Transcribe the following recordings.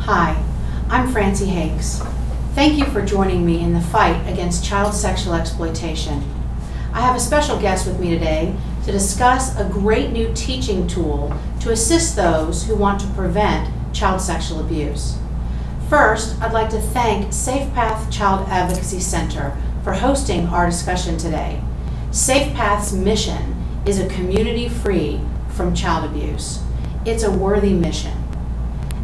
Hi, I'm Francey Hakes. Thank you for joining me in the fight against child sexual exploitation. I have a special guest with me today to discuss a great new teaching tool to assist those who want to prevent child sexual abuse. First, I'd like to thank SafePath's Child Advocacy Center for hosting our discussion today. SafePath's mission is a community free from child abuse. It's a worthy mission.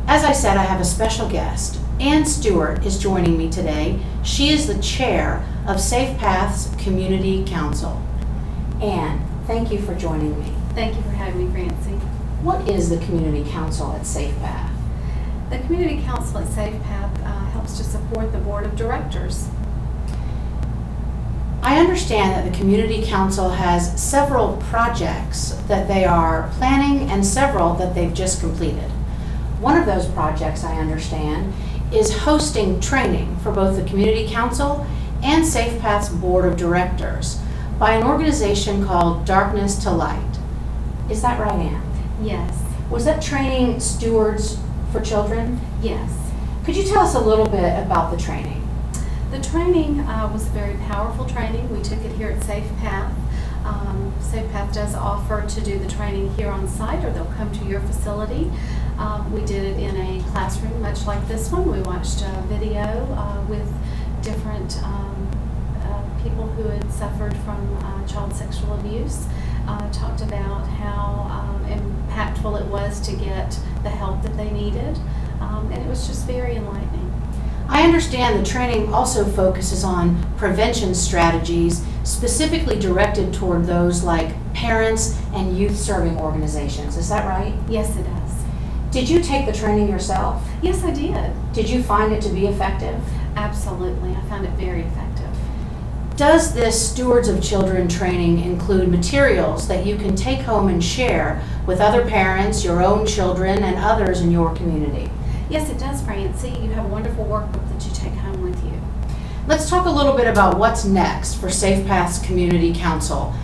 As I said, I have a special guest. Stuart is joining me today. She is the chair of SafePath's Community Council. Anne, thank you for joining me. Thank you for having me, Francey. What is the Community Council at SafePath? The Community Council at SafePath helps to support the board of directors. I understand that the Community Council has several projects that they are planning and several that they've just completed. One of those projects, I understand, is hosting training for both the Community Council and SafePath's Board of Directors by an organization called Darkness to Light. Is that right, Anne? Yes. Was that training Stewards for children? Yes. Could you tell us a little bit about the training? The training was a very powerful training. We took it here at SafePath. SafePath does offer to do the training here on site, or they'll come to your facility. We did it in a classroom much like this one. We watched a video with different people who had suffered from child sexual abuse, talked about how impactful it was to get the help that they needed, and it was just very enlightening. I understand the training also focuses on prevention strategies specifically directed toward those like parents and youth-serving organizations. Is that right? Yes, it does. Did you take the training yourself? Yes, I did. Did you find it to be effective? Absolutely. I found it very effective. Does this Stewards of Children training include materials that you can take home and share with other parents, your own children, and others in your community? Yes, it does, Francey. You have a wonderful workbook that you take home with you. Let's talk a little bit about what's next for SafePath's Community Council.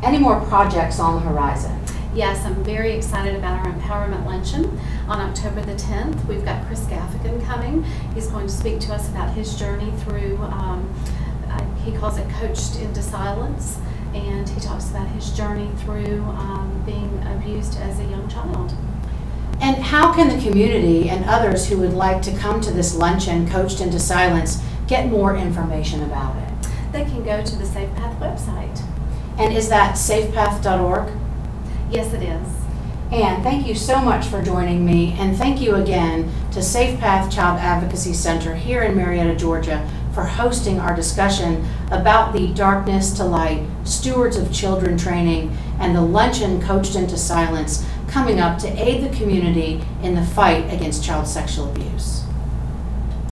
Any more projects on the horizon? Yes, I'm very excited about our Empowerment Luncheon on October the 10th. We've got Chris Gaffigan coming. He's going to speak to us about his journey through, he calls it Coached into Silence, and he talks about his journey through being abused as a young child. And how can the community and others who would like to come to this luncheon, Coached into Silence, get more information about it? They can go to the SafePath website. And is that safepath.org? Yes, it is. Anne, thank you so much for joining me, and thank you again to SafePath Child Advocacy Center here in Marietta, Georgia, for hosting our discussion about the Darkness to Light Stewards of Children training and the luncheon Coached into Silence coming up to aid the community in the fight against child sexual abuse.